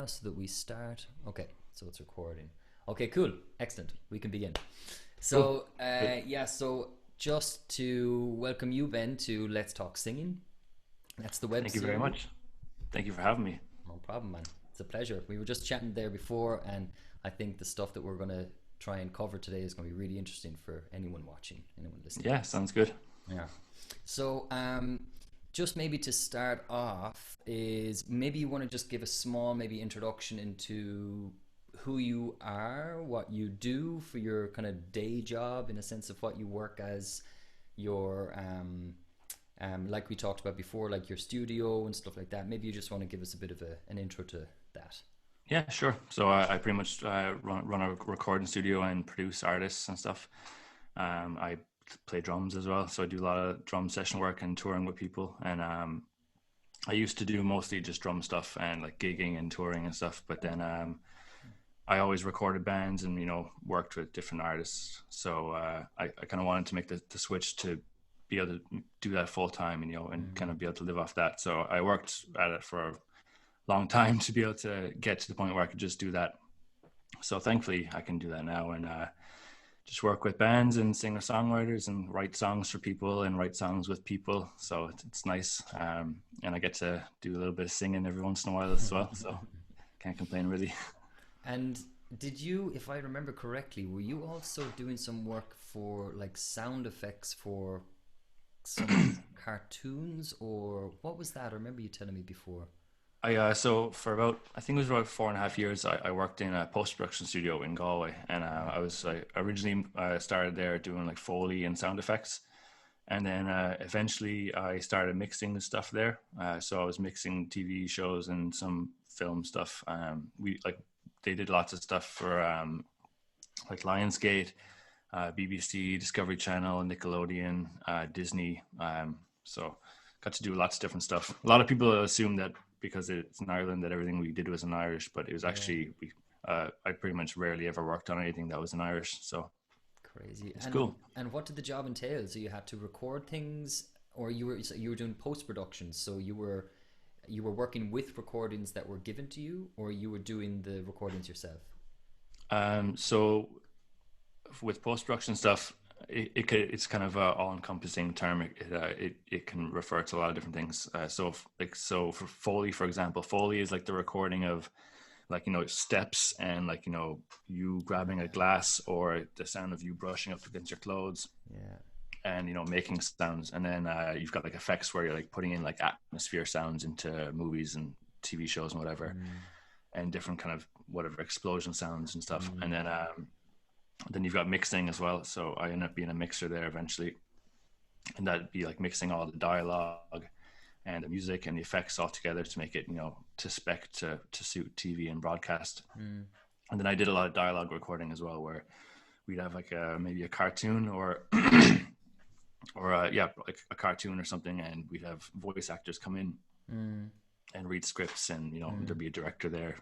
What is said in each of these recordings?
so that we start. Okay, so it's recording. Okay, cool. Excellent. We can begin. Cool. So, Good. so just to welcome you, Ben, to Let's Talk Singing. That's the web Thank you very series. much. Thank you for having me. No problem, man. It's a pleasure. We were just chatting there before, and I think the stuff that we're going to try and cover today is going to be really interesting for anyone watching, anyone listening to Yeah, this. sounds good. Yeah. So, just maybe to start off is maybe you want to just give a small maybe introduction into who you are, what you do for your kind of day job, in a sense of what you work as your like we talked about before, like your studio and stuff like that. Maybe you just want to give us a bit of an intro to that. Yeah, sure. So I pretty much run a recording studio and produce artists and stuff. I play drums as well, so I do a lot of drum session work and touring with people. And I used to do mostly just drum stuff and like gigging and touring and stuff. But then I always recorded bands and worked with different artists. So I kind of wanted to make the switch to be able to do that full time, and kind of be able to live off that. So I worked at it for a long time to be able to get to the point where I could just do that. So thankfully I can do that now and just work with bands and singer songwriters and write songs for people and write songs with people. So it's nice. And I get to do a little bit of singing every once in a while as well. So can't complain really. And did you, if I remember correctly, were you also doing some work for like sound effects for some cartoons, or what was that? I remember you telling me before. So for about, I think it was about 4.5 years, I worked in a post-production studio in Galway, and I originally started there doing like Foley and sound effects, and then eventually I started mixing the stuff there. So I was mixing TV shows and some film stuff. We like they did lots of stuff for like Lionsgate, BBC, Discovery Channel, Nickelodeon, Disney. So got to do lots of different stuff. A lot of people assume that because it's in Ireland that everything we did was in Irish, but it was Yeah, actually I pretty much rarely ever worked on anything that was in Irish. So crazy. it's And cool. what did the job entail? So you had to record things, or you were doing post production. So you were working with recordings that were given to you, or you were doing the recordings yourself. So with post production stuff, it's kind of a all encompassing term. It can refer to a lot of different things. So for Foley, for example, Foley is like the recording of like steps and like you grabbing a glass or the sound of you brushing up against your clothes Yeah. and making sounds. And then you've got like effects where you're like putting in like atmosphere sounds into movies and TV shows and whatever, Mm, and different kind of whatever explosion sounds and stuff. And mm, then you've got mixing as well. So I ended up being a mixer there eventually, and that'd be like mixing all the dialogue and the music and the effects all together to make it to spec to suit TV and broadcast. mm. And then I did a lot of dialogue recording as well, where we'd have like maybe a cartoon or or yeah, like a cartoon or something, and we'd have voice actors come in Mm, and read scripts, and there'd mm, be a director there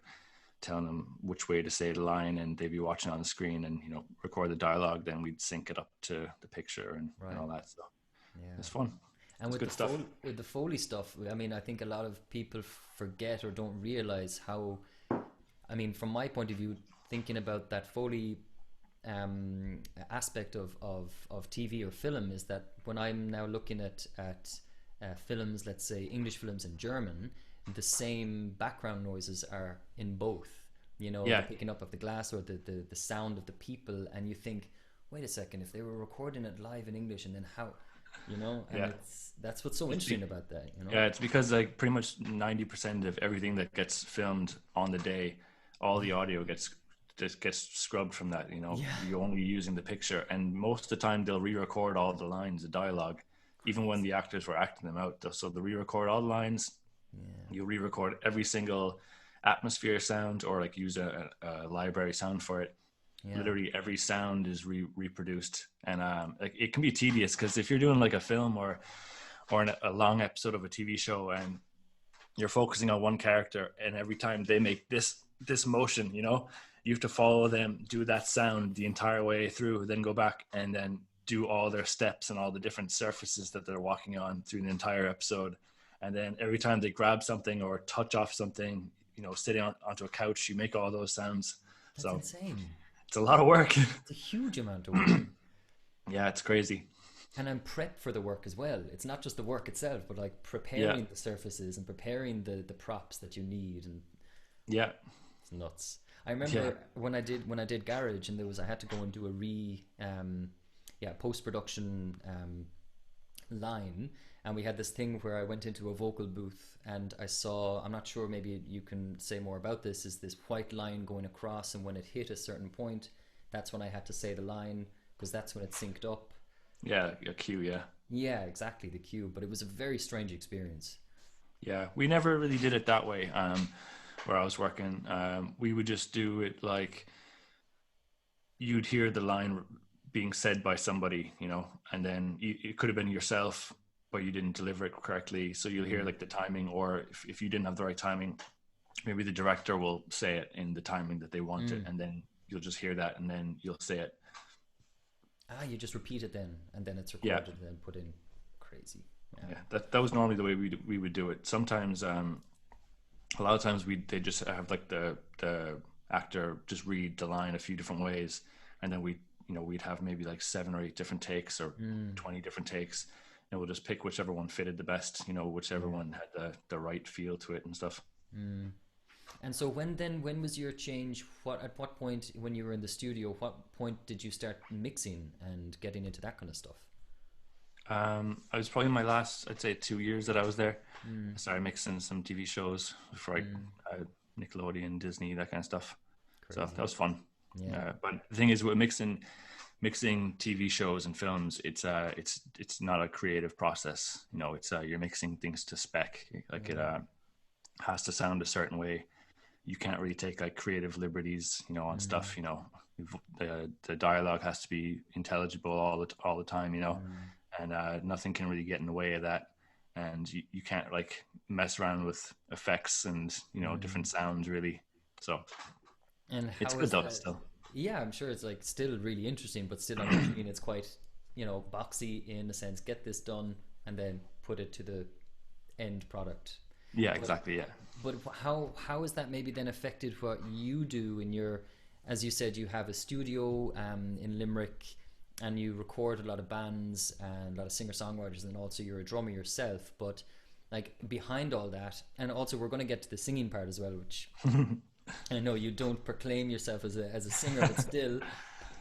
telling them which way to say the line, and they'd be watching on the screen and record the dialogue. Then we'd sync it up to the picture and right. all that. So Yeah. it's fun. And It's good stuff. With the Foley stuff, I mean, I think a lot of people forget or don't realize how. I mean, from my point of view, thinking about that Foley aspect of TV or film is that when I'm now looking at films, let's say English films and German, the same background noises are in both. You know, the Yeah, picking up of the glass or the sound of the people, and you think, wait a second, if they were recording it live in English, and then how, and yeah. that's what's so It's interesting be- about that, you know? yeah, it's because like pretty much 90% of everything that gets filmed on the day, all the Yeah, audio gets scrubbed from that. yeah, You're only using the picture, and most of the time they'll re-record all the lines, the dialogue, even when crazy. the actors were acting them out. So they'll re-record all the lines. Yeah, You re-record every single atmosphere sound, or like use a library sound for it. yeah, Literally every sound is reproduced, and like it can be tedious because if you're doing like a film or a long episode of a TV show and you're focusing on one character, and every time they make this motion, you have to follow them, do that sound the entire way through, then go back and then do all their steps and all the different surfaces that they're walking on through the entire episode. And then every time they grab something or touch off something, sitting onto a couch, you make all those sounds. That's So insane. it's a lot of work. It's a huge amount of work. Yeah, it's crazy. And I'm prep for the work as well. It's not just the work itself, but like Yeah, preparing the surfaces and preparing the props that you need, and yeah, it's nuts. I yeah, remember when I did garage, and I had to go and do a post production line, and we had this thing where I went into a vocal booth and I saw, I'm not sure, maybe you can say more about this, is this white line going across, and when it hit a certain point, that's when I had to say the line, because that's when it synced up. yeah. A cue, yeah. Yeah, exactly, the cue. But it was a very strange experience. Yeah, we never really did it that way. Where I was working, we would just do it like you'd hear the line being said by somebody, and then it could have been yourself, but you didn't deliver it correctly. So you'll hear Mm. like the timing, or if you didn't have the right timing, maybe the director will say it in the timing that they want it, Mm. and then you'll just hear that, and then you'll say it. Ah, you just repeat it then, and then it's Yeah, recorded and then put in. Crazy. Yeah. yeah. That was normally the way we would do it. Sometimes, a lot of times they just have like the actor just read the line a few different ways, and then we'd have maybe like 7 or 8 different takes, or Mm. 20 different takes, and we'll just pick whichever one fitted the best, whichever Yeah. one had the right feel to it and stuff. Mm. And so when was your change? At what point when you were in the studio? What point did you start mixing and getting into that kind of stuff? I was probably my last, I'd say, 2 years that I was there. Mm. I started mixing some TV shows for like Mm. Nickelodeon, Disney, that kind of stuff. So that Crazy. was fun. Yeah. But the thing is, with mixing TV shows and films, it's not a creative process. It's you're mixing things to spec. Like it Yeah. has to sound a certain way. You can't really take like creative liberties, on Mm. stuff. The dialogue has to be intelligible all the time. Mm. And nothing can really get in the way of that. And you can't like mess around with effects and Mm. different sounds really. So And it's how good is though that? still. Yeah, I'm sure it's like still really interesting, but still, I know what you mean. It's quite, boxy in a sense. Get this done and then put it to the end product. Yeah, But exactly. Yeah. how has that maybe then affected what you do in your, as you said, you have a studio in Limerick, and you record a lot of bands and a lot of singer songwriters, and also you're a drummer yourself. But like behind all that, and also we're going to get to the singing part as well, which I know you don't proclaim yourself as a singer, but still,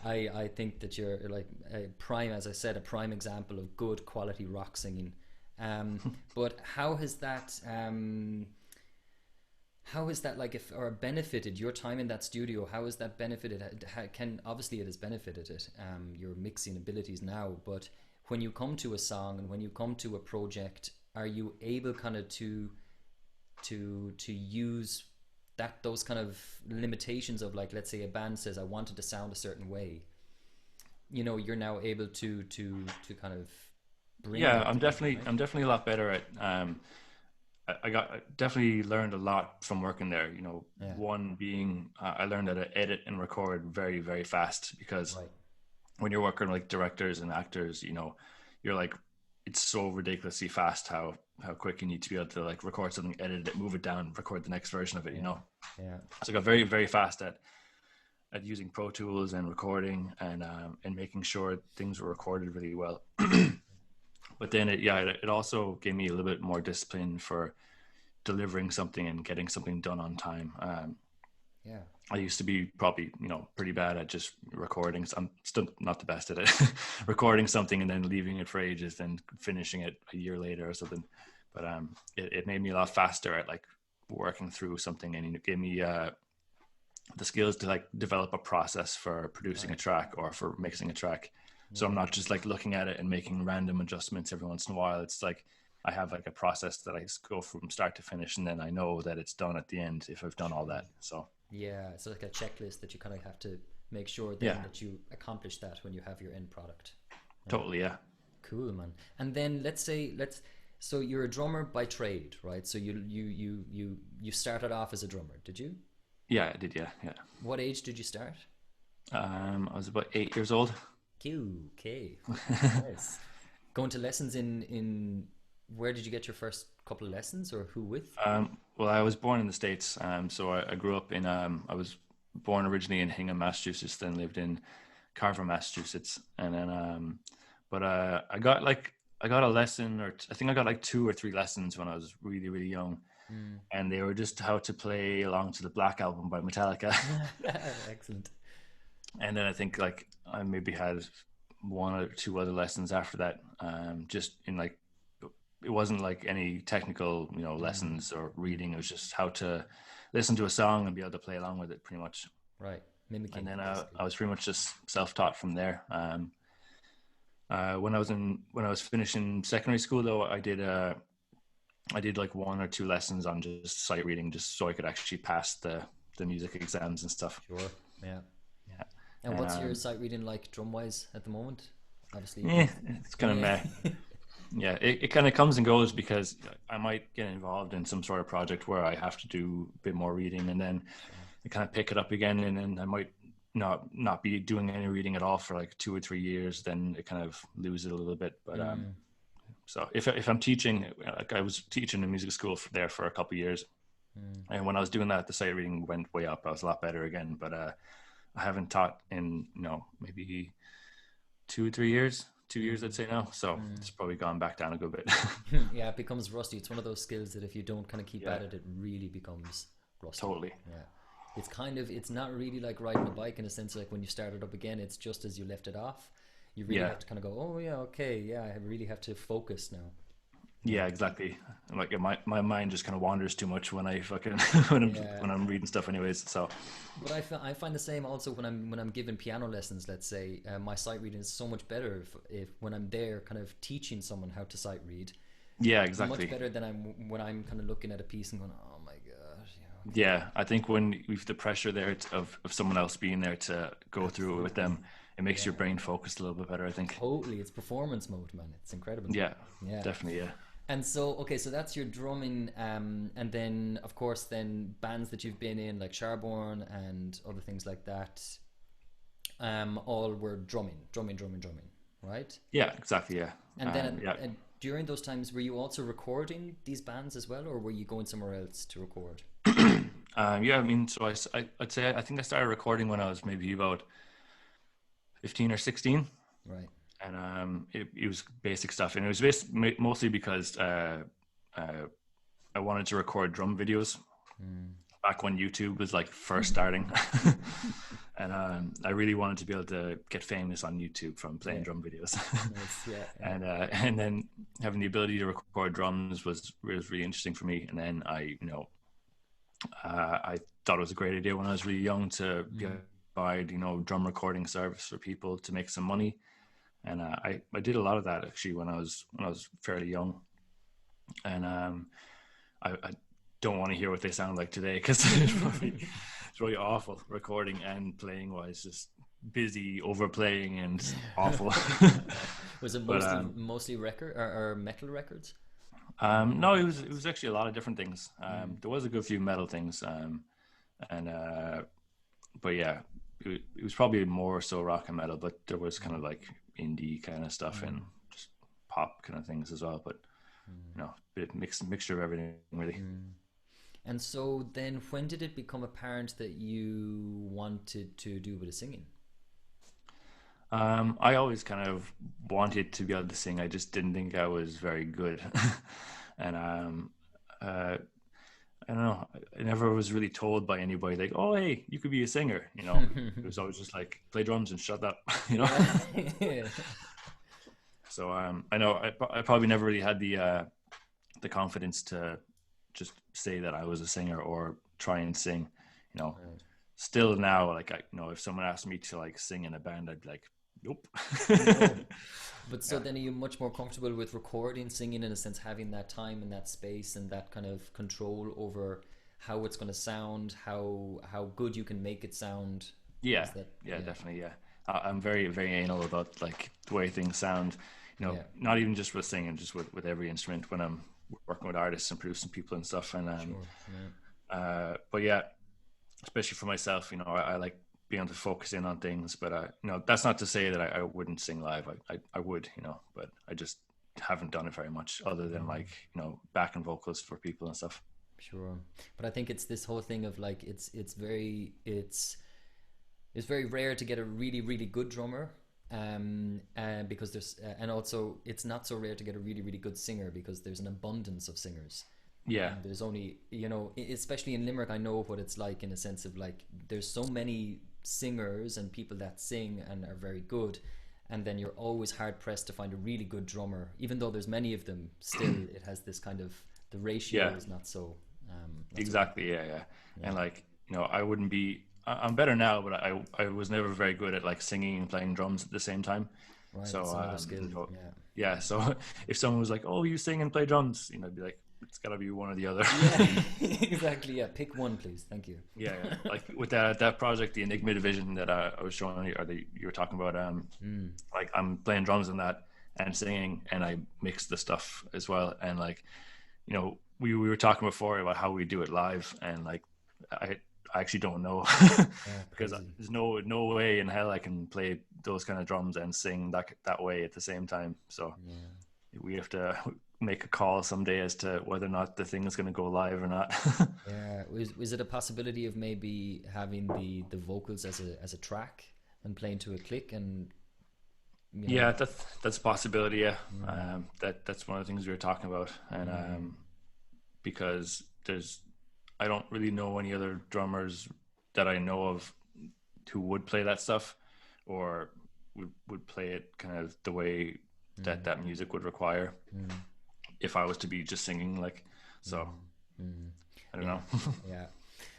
I think that you're like a prime, as I said, a prime example of good quality rock singing. But how has that like if or benefited your time in that studio? How has that benefited? Can obviously it has benefited it, your mixing abilities now. But when you come to a song and when you come to a project, are you able kind of to use those kind of limitations of, like, let's say a band says I wanted to sound a certain way, you're now able to kind of bring Yeah, that to people, right? I'm definitely a lot better at. I definitely learned a lot from working there. Yeah. One being I learned how to edit and record very very fast, because Right. when you're working with like directors and actors, you're like, it's so ridiculously fast how quick you need to be able to like record something, edit it, move it down, record the next version of it. Yeah. Yeah. So I got very very fast at using Pro Tools and recording, and making sure things were recorded really well. But then it also gave me a little bit more discipline for delivering something and getting something done on time. Yeah. I used to be probably pretty bad at just recording. I'm still not the best at it. Recording something and then leaving it for ages, then finishing it a year later or something. But it made me a lot faster at like working through something, and it gave me the skills to like develop a process for producing a Right. track or for mixing a track. So I'm Yeah. not just like looking at it and making random adjustments every once in a while. It's like I have like a process that I just go from start to finish, and then I know that it's done at the end if I've done all Sure. that. So Yeah, it's like a checklist that you kind of have to make sure then yeah, that you accomplish that when you have your end product. Yeah. totally. Yeah. Cool, man. And then so you're a drummer by trade, right? So you started off as a drummer, did you? Yeah, I did. Yeah. Yeah. What age did you start? I was about 8 years old. Q, okay. Nice. Going to lessons in where did you get your first couple of lessons, or who with? Well, I was born in the States, so I grew up in. I was born originally in Hingham, Massachusetts, then lived in Carver, Massachusetts, and then I got a lesson, or I think I got like 2 or 3 lessons when I was really really young, Mm. and they were just how to play along to the Black Album by Metallica. Excellent. And then I think like I maybe had 1 or 2 other lessons after that, just in like it wasn't like any technical, Mm. lessons or reading. It was just how to listen to a song and be able to play along with it, pretty much. Right, And mimicking then basically. I was pretty much just self-taught from there. When I was finishing secondary school, though, I did like 1 or 2 lessons on just sight reading, just so I could actually pass the music exams and stuff. Sure. Yeah. Yeah, And and what's your sight reading like drum wise at the moment? Obviously, yeah, it's kind of yeah. meh. Yeah, it kind of comes and goes because I might get involved in some sort of project where I have to do a bit more reading, and then Sure. I kind of pick it up again, and then I might not be doing any reading at all for like 2 or 3 years. Then it kind of loses it a little bit. But Mm. so if I'm teaching, like I was teaching in music school there for a couple of years, Mm. and when I was doing that, the sight reading went way up. I was a lot better again, but I haven't taught in maybe 2 or 3 years. 2 years, I'd Mm. say now. So Mm. it's probably gone back down a good bit. Yeah, it becomes rusty. It's one of those skills that if you don't kind of keep Yeah, at it, it really becomes rusty. totally. Yeah. It's kind of, it's not really like riding a bike in a sense, like when you start it up again, it's just as you left it off. You really Yeah, have to kind of go, oh yeah, okay, yeah, I really have to focus now. Yeah. yeah, exactly. Like my mind just kind of wanders too much when I fucking when Yeah. I'm reading stuff, anyways. So But I find the same also when I'm giving piano lessons. Let's say my sight reading is so much better if when I'm there, kind of teaching someone how to sight read, yeah, much exactly. better than I'm when I'm kind of looking at a piece and going, oh my gosh, yeah, okay, Yeah, I think when we've the pressure there of someone else being there to go through it with them, absolutely, it makes your yeah, brain focused a little bit better, I think. totally. It's performance mode, man. It's incredible. Yeah, Yeah. definitely. Yeah. And so, okay, so that's your drumming, and then of course, then bands that you've been in, like Sharborn and other things like that, all were drumming, right? Yeah, exactly. Yeah. And then Yeah. during those times, were you also recording these bands as well, or were you going somewhere else to record? Yeah, I mean, so I'd say I think I started recording when I was maybe about 15 or 16, Right. and it was basic stuff, and it was mostly because uh, I wanted to record drum videos Mm. back when YouTube was like first starting, and I really wanted to be able to get famous on YouTube from playing Yeah. drum videos, Nice. Yeah. Yeah. and then having the ability to record drums was really interesting for me, and then I thought it was a great idea when I was really young to Mm. provide drum recording service for people to make some money, and I did a lot of that actually when I was fairly young, and I don't want to hear what they sound like today because it's really awful recording and playing wise, just busy overplaying and awful. Was it But mostly record or metal records? no, it was actually a lot of different things. Mm. There was a good few metal things, and but yeah, it was probably more so rock and metal, but there was kind of like indie kind of stuff and Mm. just pop kind of things as well. But Mm. bit mixture of everything really. Mm. And so then, when did it become apparent that you wanted to do a bit of singing? I always kind of wanted to be able to sing. I just didn't think I was very good, and uh, I don't know. I never was really told by anybody like, "Oh, hey, you could be a singer." It was always just like, "Play drums and shut up," you know. Yeah. Yeah. So I know I probably never really had the confidence to just say that I was a singer or try and sing. You know, Right. still now, like if someone asked me to like sing in a band, I'd be like, "Nope." No. But so Yeah. then are you much more comfortable with recording, singing in a sense, having that time and that space and that kind of control over how it's going to sound, how good you can make it sound? Yeah, Is that yeah, yeah, definitely. Yeah, I'm very, very anal about like the way things sound. yeah, Not even just with singing, just with every instrument when I'm working with artists and producing people and stuff. And sure, yeah, but yeah, especially for myself, I like being able to focus in on things. But that's not to say that I wouldn't sing live. I would, but I just haven't done it very much other than like, you know, backing vocals for people and stuff. Sure, but I think it's this whole thing of like it's very rare to get a really really good drummer, because there's and also it's not so rare to get a really really good singer because there's an abundance of singers. Yeah, There's only, you know, especially in Limerick, I know what it's like in a sense of like there's so many singers and people that sing and are very good, and then you're always hard pressed to find a really good drummer, even though there's many of them. Still, it has this kind of the ratio yeah, is not so not so exactly. Yeah, yeah. yeah. And like, you know, I wouldn't be. I'm better now, but I was never very good at like singing and playing drums at the same time. Right, So it's another skill. you know, Yeah. yeah. So if someone was like, "Oh, you sing and play drums," you know, I'd be like, "It's gotta be one or the other." Yeah, exactly. Yeah, pick one, please. Thank you. Yeah, yeah. Like with that project, the Enigma Division that I was showing you, or that you were talking about, like I'm playing drums in that and singing, and I mix the stuff as well. And like, you know, we were talking before about how we do it live, and like I I actually don't know Yeah, because crazy. there's no way in hell I can play those kind of drums and sing that way at the same time. So Yeah. we have to make a call someday as to whether or not the thing is going to go live or not. Yeah. Was it a possibility of maybe having the vocals as a track and playing to a click and you know? Yeah, that's a possibility. Yeah, Mm, that's one of the things we were talking about, and mm, because I don't really know any other drummers that I know of who would play that stuff, or would play it kind of the way that mm, that music would require mm, if I was to be just singing. Like, so mm, mm. I don't Yeah. know. Yeah.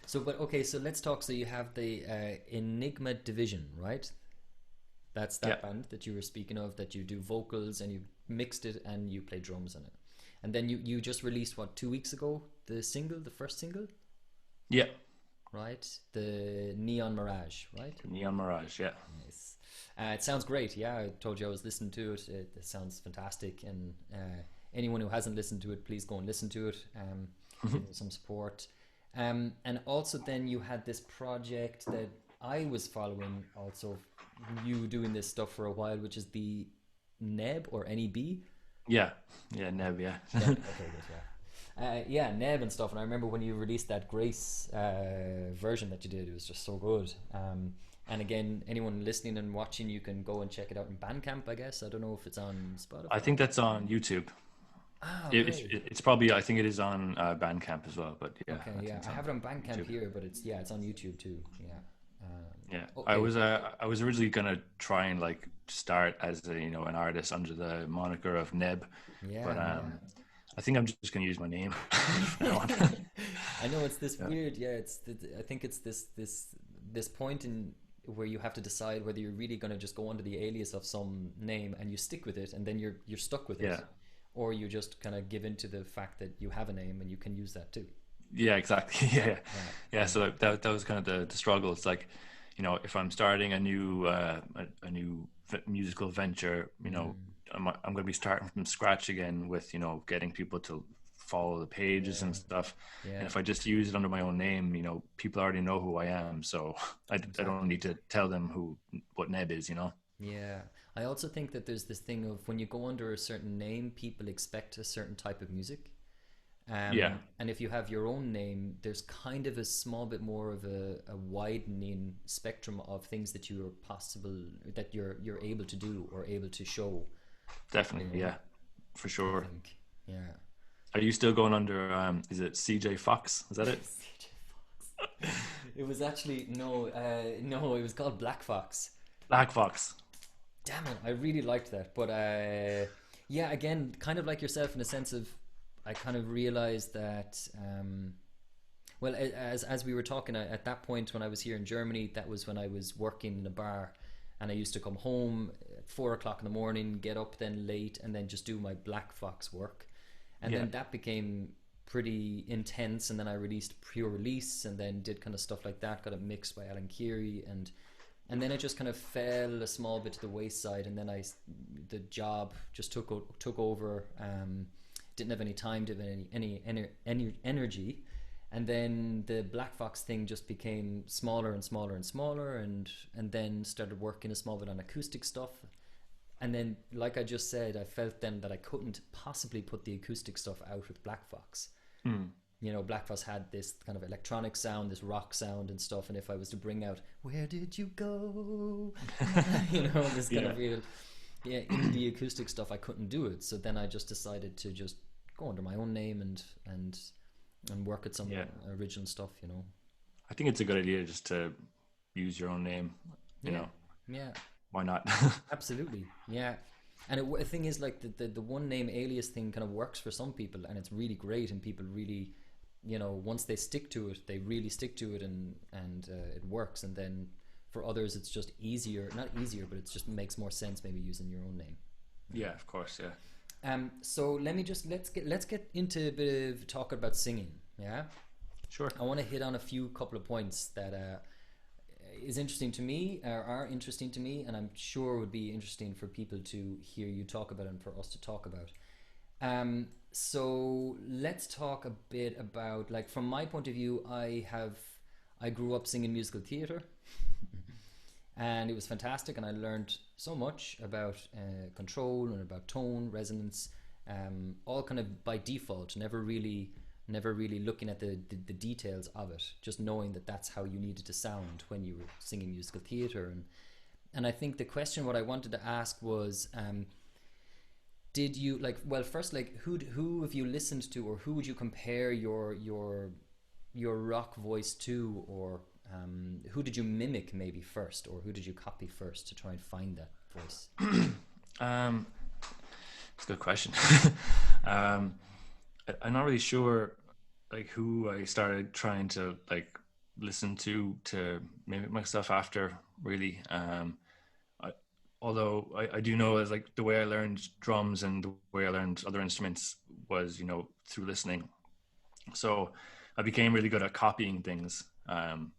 So, but okay, so let's talk. So you have the Enigma Division, right? That's Yeah, that band that you were speaking of, that you do vocals and you mixed it and you play drums in it. And then you just released what, 2 weeks ago, the single, the first single, yeah, right? The Neon Mirage, right? Neon Mirage. Yeah, Nice. It sounds great. Yeah, I told you I was listening to it. It sounds fantastic. And anyone who hasn't listened to it, please go and listen to it. Give it some support. And also, then you had this project that I was following, also you doing this stuff for a while, which is the Neb or NEB. yeah, yeah. Neb. Yeah, Neb. Okay, good. Yeah. Yeah, Neb and stuff. And I remember when you released that Grace version that you did, it was just so good. And again, anyone listening and watching, you can go and check it out in Bandcamp, I guess. I don't know if it's on I Spotify. think that's on YouTube. Ah, It's okay. it's probably, I think it is on Bandcamp as well. But yeah, Okay, I think yeah. it's I on have it on Bandcamp YouTube. here, but it's yeah, it's on YouTube too. Yeah. Yeah, Okay. I was originally gonna try and like start as a, you know, an artist under the moniker of Neb, but Yeah, yeah. I think I'm just gonna use my name from now on. I know it's this Yeah, weird. Yeah, I think it's this point in where you have to decide whether you're really going to just go under the alias of some name and you stick with it, and then you're stuck with it, yeah, or you just kind of give into the fact that you have a name and you can use that too. yeah, exactly. Yeah, yeah. Yeah. Yeah, so that was kind of the struggle. It's like, you know, if I'm starting a new a new musical venture, you know, Mm, I'm going to be starting from scratch again with, you know, getting people to follow the pages and yeah. stuff. And Yeah. if I just use it under my own name, you know, people already know who I am, so I don't Exactly. need to tell them what Neb is, you know. Yeah. I also think that there's this thing of when you go under a certain name, people expect a certain type of music. Yeah, And if you have your own name, there's kind of a small bit more of a widening spectrum of things that you are possible that you're able to do or able to show. You definitely. know, Yeah, for I sure. think. Yeah. Are you still going under is it CJ Fox? Is that it? CJ Fox. It was actually no, it was called Black Fox. Black Fox. Damn it, I really liked that. But yeah, again, kind of like yourself in a sense of I kind of realized that well, as we were talking at that point when I was here in Germany, that was when I was working in a bar, and I used to come home at 4 o'clock in the morning, get up then late, and then just do my Black Fox work, and Yeah, then that became pretty intense. And then I released Pure Release, and then did kind of stuff like that. Got it mixed by Alan Keary, and then it just kind of fell a small bit to the wayside. And then the job just took over. Didn't have any time, didn't have any energy, and then the Black Fox thing just became smaller and smaller and smaller, and then started working a small bit on acoustic stuff, And then, like I just said, I felt then that I couldn't possibly put the acoustic stuff out with Black Fox. You know, Black Fox had this kind of electronic sound, this rock sound and stuff. And if I was to bring out, where did you go? You know, this kind of real, indie acoustic stuff, I couldn't do it. So then I just decided to just go under my own name and work at some original stuff, you know. I think it's a good idea just to use your own name, you know. Yeah. Why not? Absolutely. Yeah. And the thing is, like, the one name alias thing kind of works for some people, and it's really great, and people really, you know, once they stick to it, they really stick to it, and it works. And then for others, it's just easier, not easier, but it just makes more sense maybe using your own name. Yeah, of course, yeah. So let's get into a bit of talk about singing. Yeah. Sure. I want to hit on a couple of points that is interesting to me, or are interesting to me, and I'm sure would be interesting for people to hear you talk about and for us to talk about. So let's talk a bit about, like, from my point of view, I grew up singing musical theatre, and it was fantastic, and I learned so much about control and about tone, resonance, all kind of by default, never really looking at the details of it, just knowing that that's how you needed to sound when you were singing musical theatre. And I think the question what I wanted to ask was, did you, like, well, first, like, who have you listened to, or who would you compare your rock voice to, or who did you mimic maybe first, or who did you copy first to try and find that voice? It's a good question. I'm not really sure, like, who I started trying to, like, listen to mimic myself after, really. Although I do know, as, like, the way I learned drums and the way I learned other instruments was, you know, through listening. So I became really good at copying things.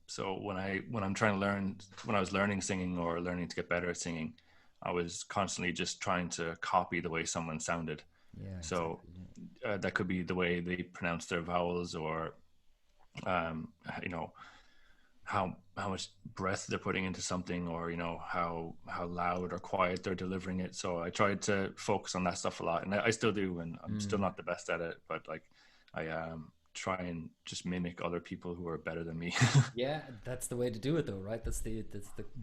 So when I was learning singing or learning to get better at singing, I was constantly just trying to copy the way someone sounded. Yeah. So that could be the way they pronounce their vowels, or you know, how much breath they're putting into something, or, you know, how loud or quiet they're delivering it. So I tried to focus on that stuff a lot, and I still do, and I'm still not the best at it, but, like, I try and just mimic other people who are better than me. Yeah, that's the way to do it, though, right? That's the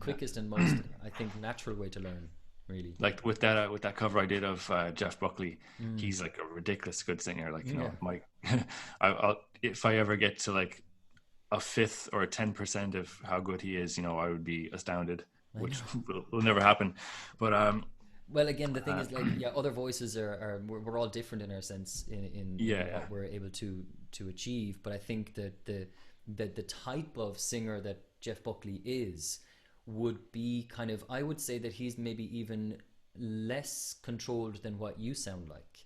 quickest and most, I think, natural way to learn. Really, like with that cover I did of Jeff Buckley, he's, like, a ridiculous good singer. Like, you know, I'll if I ever get to, like, a 5th or a 10% of how good he is, you know, I would be astounded, which will never happen. But well, again, the thing is, like, other voices are we're all different in our sense in what we're able to achieve. But I think that the type of singer that Jeff Buckley is would be kind of, I would say that he's maybe even less controlled than what you sound like.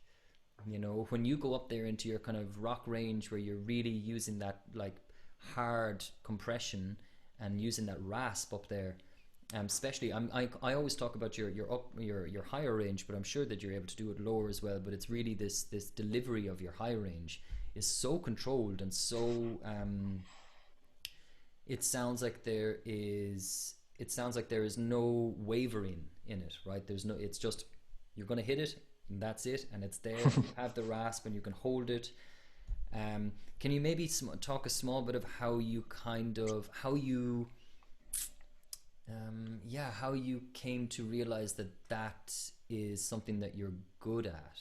You know, when you go up there into your kind of rock range where you're really using that, like, hard compression and using that rasp up there, especially I always talk about your higher range, but I'm sure that you're able to do it lower as well. But it's really this delivery of your high range is so controlled, and so it sounds like there is no wavering in it, right? It's just, you're going to hit it and that's it, and it's there. You have the rasp and you can hold it. Can you maybe talk a small bit of how you came to realize that is something that you're good at,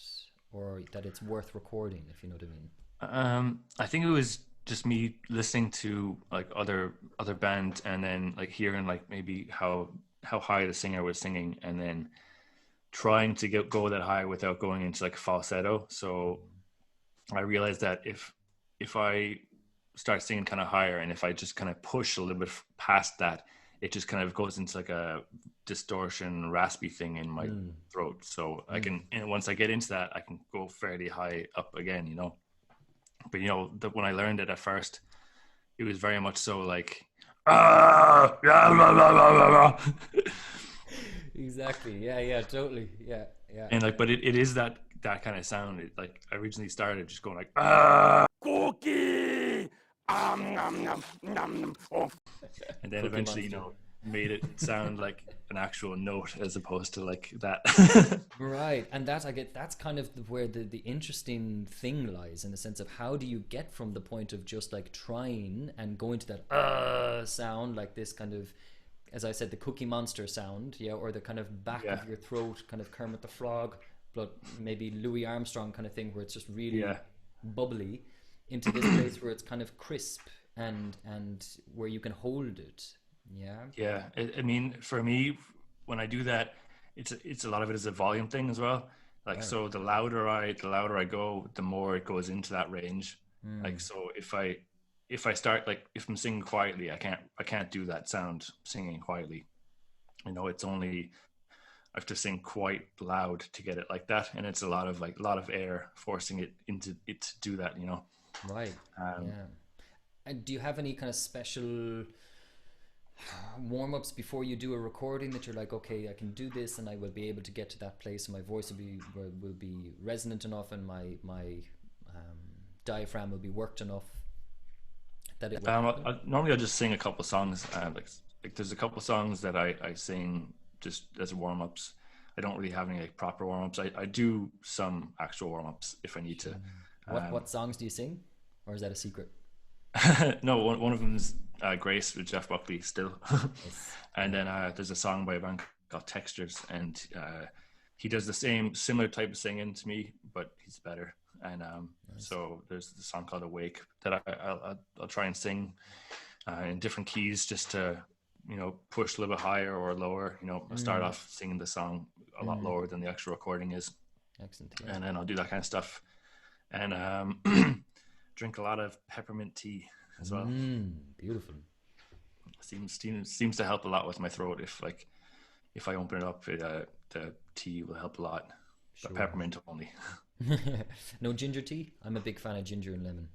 or that it's worth recording, if you know what I mean? I think it was just me listening to, like, other bands, and then, like, hearing, like, maybe how high the singer was singing, and then trying to go that high without going into, like, falsetto. So I realized that if I start singing kind of higher, and if I just kind of push a little bit past that, it just kind of goes into, like, a distortion, raspy thing in my throat. So I can, and once I get into that, I can go fairly high up again, you know. But, you know, when I learned it at first, it was very much so, like, Exactly. Yeah, totally. Yeah. And, like, but it is that kind of sound. It, like, I originally started just going, like, cookie, and then eventually, you know, made it sound like a an actual note as opposed to like that. Right, and that I get that's kind of where the interesting thing lies, in the sense of how do you get from the point of just like trying and going to that sound, like this kind of, as I said, the Cookie Monster sound, yeah, or the kind of back Yeah, of your throat, kind of Kermit the Frog, but maybe Louis Armstrong kind of thing, where it's just really yeah. bubbly, into this place where it's kind of crisp and where you can hold it. Yeah. Yeah, I mean, for me, when I do that, it's a lot of it is a volume thing as well. Like, Right. so the louder I go, the more it goes into that range. Like, so if I start, like, if I'm singing quietly, I can't do that sound singing quietly. It's only I have to sing quite loud to get it like that, and it's a lot of air forcing it into it to do that. Right. Um, Yeah. And do you have any kind of special warm-ups before you do a recording, that you're like, okay, I can do this and I will be able to get to that place, and my voice will be resonant enough, and my um, diaphragm will be worked enough that it will happen? normally I just sing a couple songs. Like there's a couple songs that I sing just as warm ups. I don't really have any like proper warm ups. I do some actual warm ups if I need to. What songs do you sing, or is that a secret? No, one of them is Grace with Jeff Buckley still, Yes. and then there's a song by a band called Textures, and he does the similar type of singing to me, but he's better. And Nice. so there's the song called Awake that I'll try and sing in different keys, just to push a little bit higher or lower. I'll start off singing the song a lot lower than the actual recording is, Excellent. Yeah. and then I'll do that kind of stuff, and drink a lot of peppermint tea as well. Beautiful. Seems to help a lot with my throat. If I open it up, the tea will help a lot. But Sure. peppermint only. No ginger tea? I'm a big fan of ginger and lemon.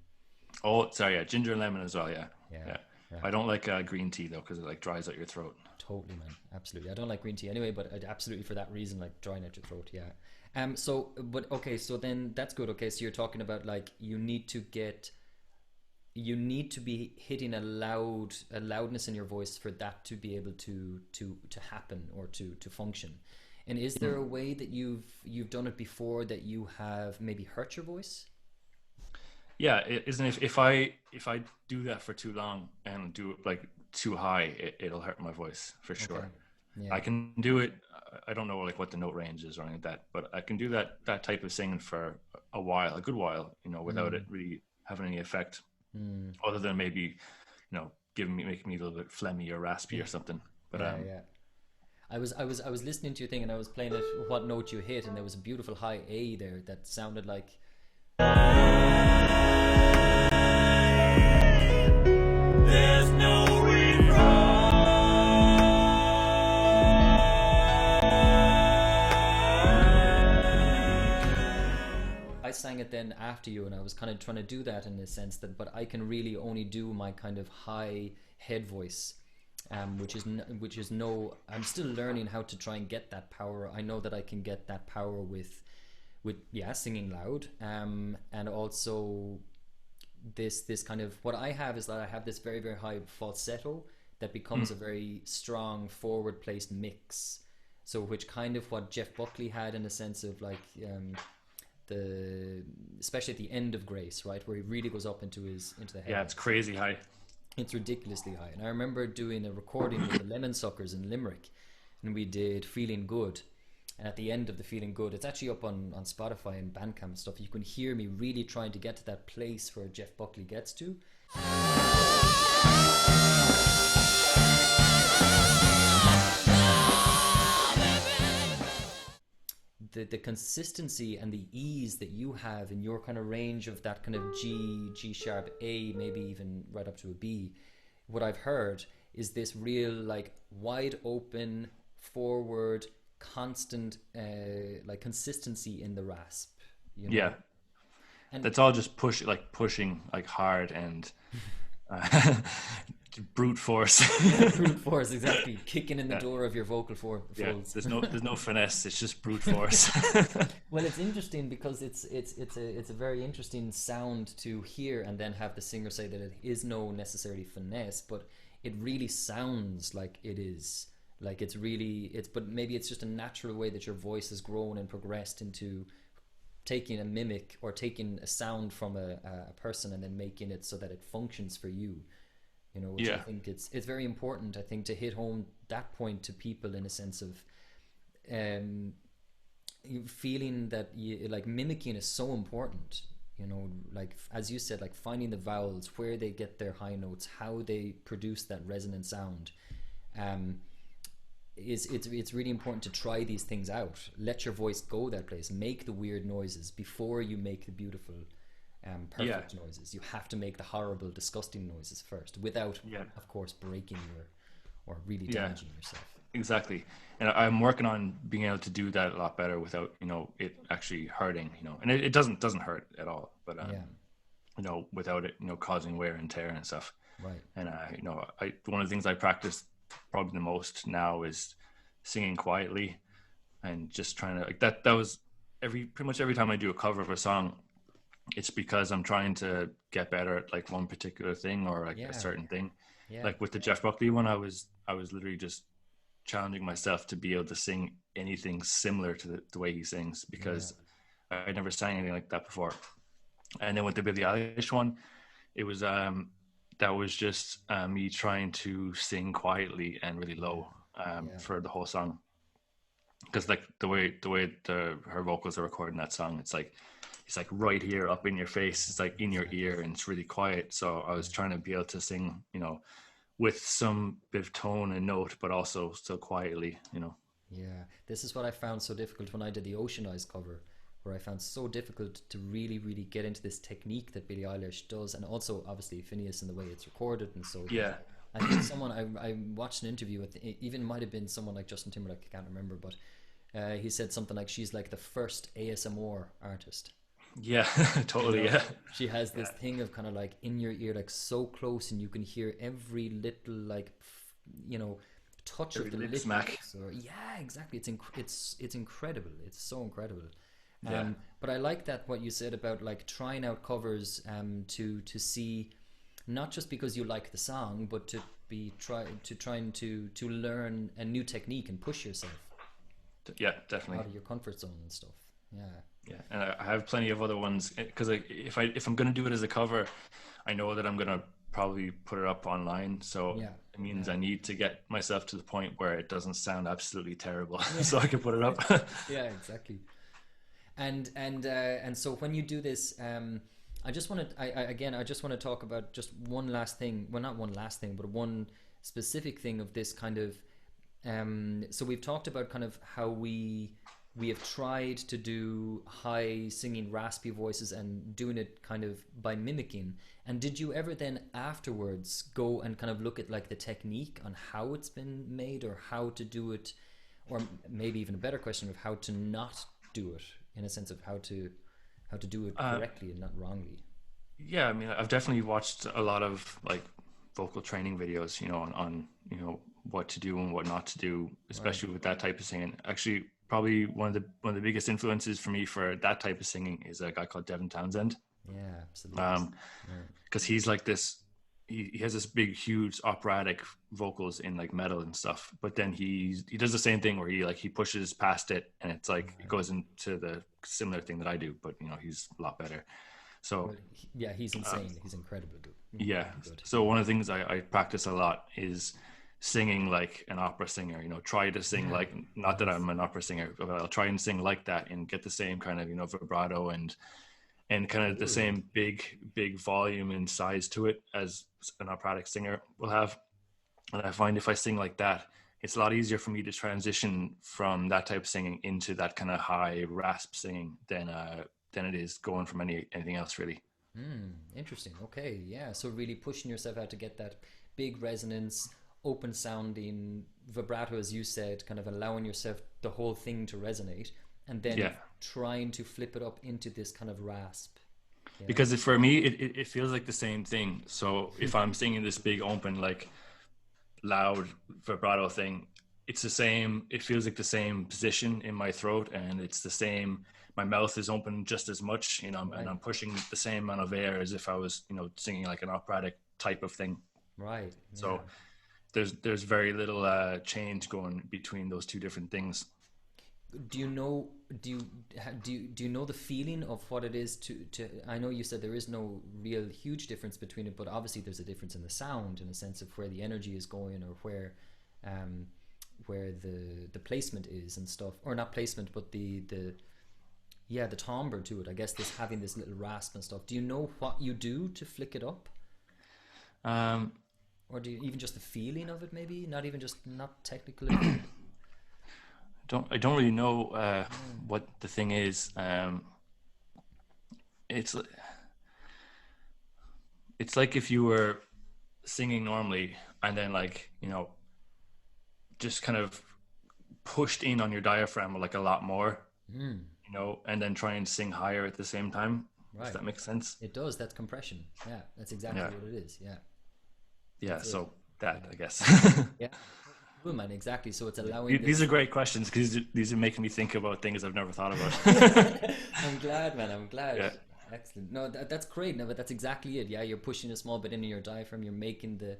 Oh, sorry, yeah, ginger and lemon as well. Yeah, Yeah. yeah. Yeah. I don't like green tea though, because it like dries out your throat. Totally, man. Absolutely. I don't like green tea anyway, but absolutely for that reason, like drying out your throat. Yeah. So, but okay. So then that's good. Okay. So you're talking about like you need to be hitting a loudness in your voice for that to be able to happen, or to function. And is there a way that you've done it before that you have maybe hurt your voice? Yeah, isn't it? If I do that for too long and do it like too high, it'll hurt my voice for Okay. sure. Yeah. I can do it. I don't know like what the note range is or anything like that, but I can do that type of singing for a good while, without it really having any effect, other than maybe, making me a little bit phlegmy or raspy or something. But Yeah. Yeah. I was listening to your thing, and I was playing it, what note you hit, and there was a beautiful high A there that sounded like, There's no way I sang it then after you, and I was kind of trying to do that in the sense that, but I can really only do my kind of high head voice, which is no. I'm still learning how to try and get that power. I know that I can get that power with yeah, singing loud, and also this kind of, what I have is that I have this very very high falsetto that becomes a very strong forward placed mix. So which kind of what Jeff Buckley had, in a sense of like especially at the end of Grace, right, where he really goes up into the head. yeah, it's crazy high. It's ridiculously high. And I remember doing a recording with the Lemon Suckers in Limerick, and we did Feeling Good. And at the end of the Feeling Good, it's actually up on Spotify and Bandcamp and stuff. You can hear me really trying to get to that place where Jeff Buckley gets to. The consistency and the ease that you have in your kind of range of that kind of G sharp A, maybe even right up to a B, what I've heard is this real like wide open forward constant like consistency in the rasp, Yeah, and that's all just pushing like hard and uh, brute force. brute force, exactly, kicking in the door of your vocal Yeah, folds. there's no finesse. It's just brute force. Well, it's interesting because it's a very interesting sound to hear, and then have the singer say that it is no necessarily finesse, but it really sounds like it is Like but maybe it's just a natural way that your voice has grown and progressed into taking a mimic or taking a sound from a person and then making it so that it functions for you, you know, which I Yeah. think it's very important, I think, to hit home that point to people, in a sense of um feeling that like mimicking is so important, you know, like as you said, like finding the vowels, where they get their high notes, how they produce that resonant sound. um it's really important to try these things out. Let your voice go that place. Make the weird noises before you make the beautiful, Yeah. perfect noises. You have to make the horrible, disgusting noises first, without, Yeah. of course, breaking your or really Yeah. damaging yourself. Exactly. And I'm working on being able to do that a lot better without, you know, it actually hurting, you know, and it doesn't hurt at all, but, Yeah, you know, without it, you know, causing wear and tear and stuff. right. And, you know, one of the things I practice probably the most now is singing quietly and just trying to, like, that was pretty much every time I do a cover of a song, it's because I'm trying to get better at like one particular thing or like Yeah, a certain thing. yeah, Like with the Jeff Buckley one, I was literally just challenging myself to be able to sing anything similar to the way he sings, because I never sang anything like that before. And then with the Billie Eilish one, it was that was just me trying to sing quietly and really low yeah, for the whole song, because like the way her vocals are recorded in that song, it's like right here up in your face, it's like in your ear, and it's really quiet. So I was trying to be able to sing, you know, with some bit of tone and note, but also still quietly, you know. yeah. This is what I found so difficult when I did the Ocean Eyes cover, where I found so difficult to really, really get into this technique that Billie Eilish does, and also obviously Phineas and the way it's recorded and so. Yeah. I think someone I watched an interview with, it even might have been someone like Justin Timberlake, I can't remember, but he said something like she's like the first ASMR artist. Yeah. Totally. You know, Yeah. she has this thing of kind of like in your ear, like so close, and you can hear every little like you know, touch Every of the lip lips. smack. Or yeah, exactly. It's incredible. It's so incredible. Yeah. But I like that what you said about like trying out covers, to see, not just because you like the song, but to be trying to learn a new technique and push yourself Yeah, out definitely. of your comfort zone and stuff. Yeah. Yeah, and I have plenty of other ones, because if I'm gonna do it as a cover, I know that I'm gonna probably put it up online. So Yeah, it means yeah. I need to get myself to the point where it doesn't sound absolutely terrible, so I can put it up. Yeah, exactly. And so when you do this, I just want to again I just want to talk about just one last thing. Well, not one last thing, but one specific thing of this kind of. So we've talked about kind of how we have tried to do high singing raspy voices and doing it kind of by mimicking. And did you ever then afterwards go and kind of look at like the technique on how it's been made, or how to do it, or maybe even a better question of how to not do it, in a sense of how to do it correctly and not wrongly? Yeah, I mean, I've definitely watched a lot of like vocal training videos, you know, on you know what to do and what not to do, especially with that type of singing. Actually, probably one of the biggest influences for me for that type of singing is a guy called Devin Townsend. Yeah, absolutely. Because he's like this, he has this big, huge operatic vocals in like metal and stuff. But then he does the same thing where he pushes past it, and it's like it goes into the similar thing that I do, but you know he's a lot better. So Well, yeah, he's insane. He's incredibly good. yeah. Incredibly good. So one of the things I practice a lot is singing like an opera singer, you know, try to sing like, not that I'm an opera singer, but I'll try and sing like that and get the same kind of, you know, vibrato and kind of the same big volume and size to it as an operatic singer will have. And I find if I sing like that, it's a lot easier for me to transition from that type of singing into that kind of high rasp singing than it is going from anything else really. Interesting. Okay, yeah. So really pushing yourself out to get that big resonance, open sounding vibrato, as you said, kind of allowing yourself the whole thing to resonate, and then trying to flip it up into this kind of rasp. Yeah. Because for me, it feels like the same thing. So if I'm singing this big open, like loud vibrato thing, it's the same. It feels like the same position in my throat, and it's the same. My mouth is open just as much, you know, and I'm pushing the same amount of air as if I was, you know, singing like an operatic type of thing. Right. So there's very little change going between those two different things. Do you know do you know the feeling of what it is to I know you said there is no real huge difference between it, but obviously there's a difference in the sound, in a sense of where the energy is going, or where the placement is and stuff, or not placement, but the timbre to it, I guess, this having this little rasp and stuff. Do you know what you do to flick it up? Or do you even just the feeling of it, maybe not even just not technically? I don't really know what the thing is. It's like if you were singing normally and then, like, you know, just kind of pushed in on your diaphragm like a lot more, you know, and then try and sing higher at the same time. Right. Does that make sense? It does. That's compression. Yeah, that's exactly what it is. Yeah. Yeah. That's so it. that, I guess. Yeah. Cool, man. Exactly. So it's allowing. These are great questions, because these are making me think about things I've never thought about. I'm glad, man. I'm glad. Yeah. Excellent. No, that's great. No, but that's exactly it. Yeah, you're pushing a small bit into your diaphragm. You're making the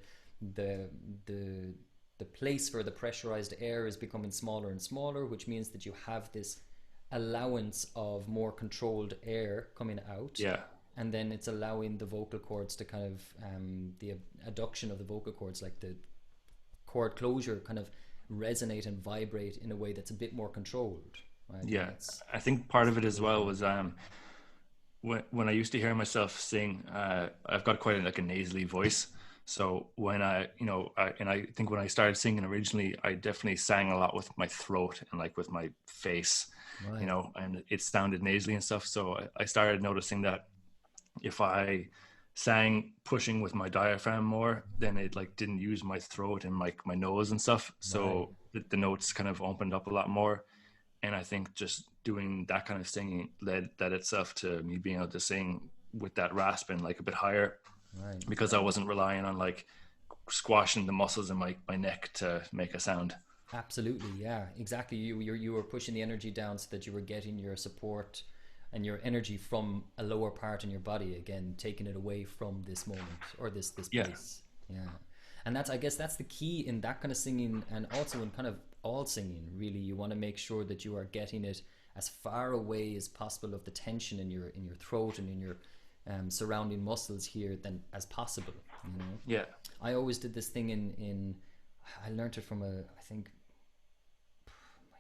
place for the pressurized air is becoming smaller and smaller, which means that you have this allowance of more controlled air coming out. Yeah. And then it's allowing the vocal cords to kind of the adduction of the vocal cords, like the chord closure, kind of resonate and vibrate in a way that's a bit more controlled. Right? Yeah, I think part of it as well was when I used to hear myself sing, I've got quite a nasally voice. So when I think when I started singing originally, I definitely sang a lot with my throat and like with my face, Right. you know, and it sounded nasally and stuff. So I started noticing that if I sang pushing with my diaphragm more, then it like didn't use my throat and like my nose and stuff. So the notes kind of opened up a lot more. And I think just doing that kind of singing led that itself to me being able to sing with that rasp and like a bit higher, Right. because I wasn't relying on like squashing the muscles in my neck to make a sound. Absolutely, yeah, exactly. You were pushing the energy down so that you were getting your support and your energy from a lower part in your body, again, taking it away from this moment or this place. Yeah. And I guess that's the key in that kind of singing, and also in kind of all singing, really. You want to make sure that you are getting it as far away as possible of the tension in your throat and in your surrounding muscles here than as possible, you know. Yeah. I always did this thing in I learned it from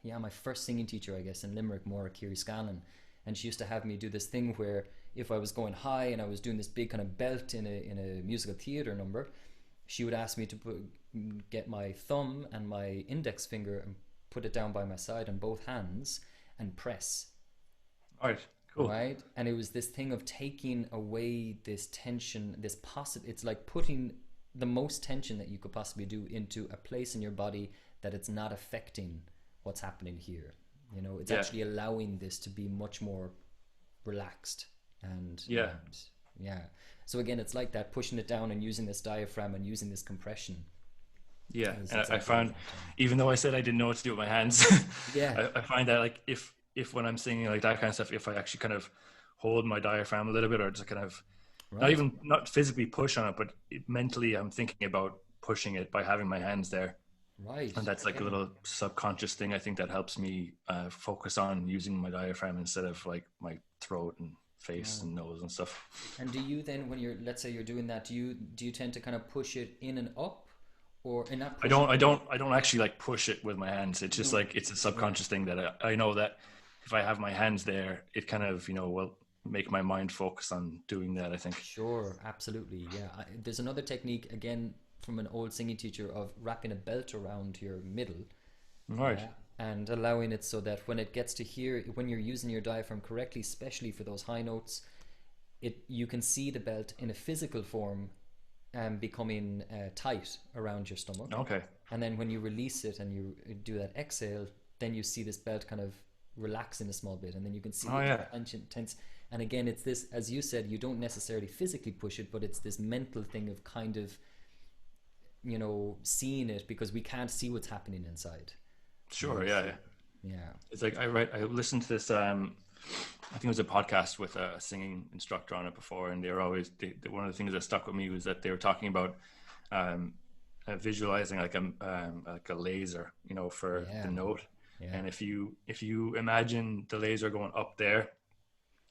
my first singing teacher, I guess, in Limerick, Maura Kiri Scanlon. And she used to have me do this thing where if I was going high and I was doing this big kind of belt in a musical theater number, she would ask me to get my thumb and my index finger and put it down by my side on both hands and press. All right. Cool. Right? And it was this thing of taking away this tension, it's like putting the most tension that you could possibly do into a place in your body that it's not affecting what's happening here. You know, it's actually allowing this to be much more relaxed and yeah. So again, it's like that, pushing it down and using this diaphragm and using this compression. Yeah, and I found, even though I said I didn't know what to do with my hands, I find that like if when I'm singing like that kind of stuff, if I actually kind of hold my diaphragm a little bit, or just kind of not physically push on it, but mentally I'm thinking about pushing it by having my hands there. Right. And that's like a little subconscious thing, I think, that helps me focus on using my diaphragm instead of like my throat and face and nose and stuff. And do you then, when let's say you're doing that, do you tend to kind of push it in and up, or in that? I don't actually like push it with my hands. It's just like, it's a subconscious thing that I know that if I have my hands there, it kind of, you know, will make my mind focus on doing that, I think. Sure, absolutely. Yeah. There's another technique, again, from an old singing teacher, of wrapping a belt around your middle. Right. And allowing it so that when it gets to here, when you're using your diaphragm correctly, especially for those high notes, you can see the belt in a physical form becoming tight around your stomach. Okay. And then when you release it and you do that exhale, then you see this belt kind of relax in a small bit, and then you can see tension tense. And again, it's this, as you said, you don't necessarily physically push it, but it's this mental thing of kind of, you know, seeing it, because we can't see what's happening inside. Sure. Yeah. It's like I listened to this I think it was a podcast with a singing instructor on it before, and they were always one of the things that stuck with me was that they were talking about visualizing like a laser, you know, for Yeah, the man. note. Yeah. And if you imagine the laser going up there,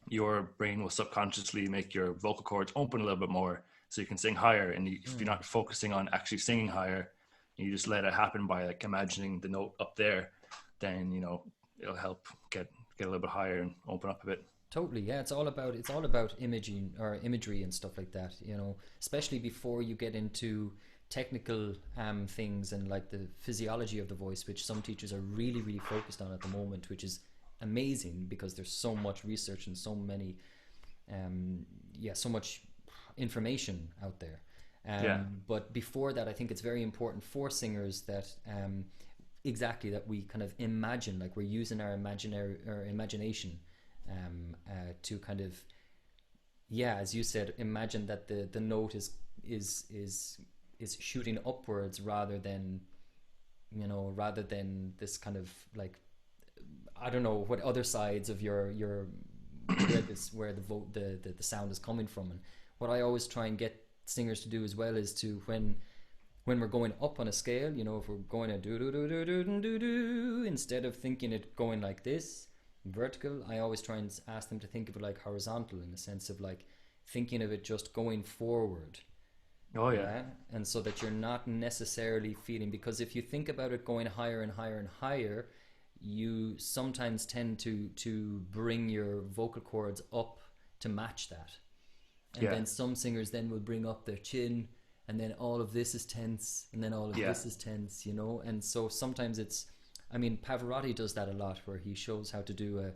your brain will subconsciously make your vocal cords open a little bit more so you can sing higher. And if you're not focusing on actually singing higher, you just let it happen by like imagining the note up there, then you know it'll help get a little bit higher and open up a bit. Totally, yeah. It's all about imaging or imagery and stuff like that. Especially before you get into technical things and like the physiology of the voice, which some teachers are really, really focused on at the moment, which is amazing because there's so much research and so many, so much information out there. Yeah, But before that, I think it's very important for singers that exactly that we kind of imagine, like we're using our imagination to kind of, yeah, as you said, imagine that the note is shooting upwards rather than this kind of like, I don't know what other sides of your where the sound is coming from. And what I always try and get singers to do as well is to when we're going up on a scale, if we're going a do do do do do do do, instead of thinking it going like this vertical, I always try and ask them to think of it like horizontal, in the sense of like thinking of it just going forward. oh yeah, Yeah. And so that you're not necessarily feeling, because if you think about it going higher and higher and higher, you sometimes tend to bring your vocal cords up to match that. And yeah, then some singers then will bring up their chin, and then all of this is tense, and then all of yeah. this is tense, and so sometimes Pavarotti does that a lot, where he shows how to do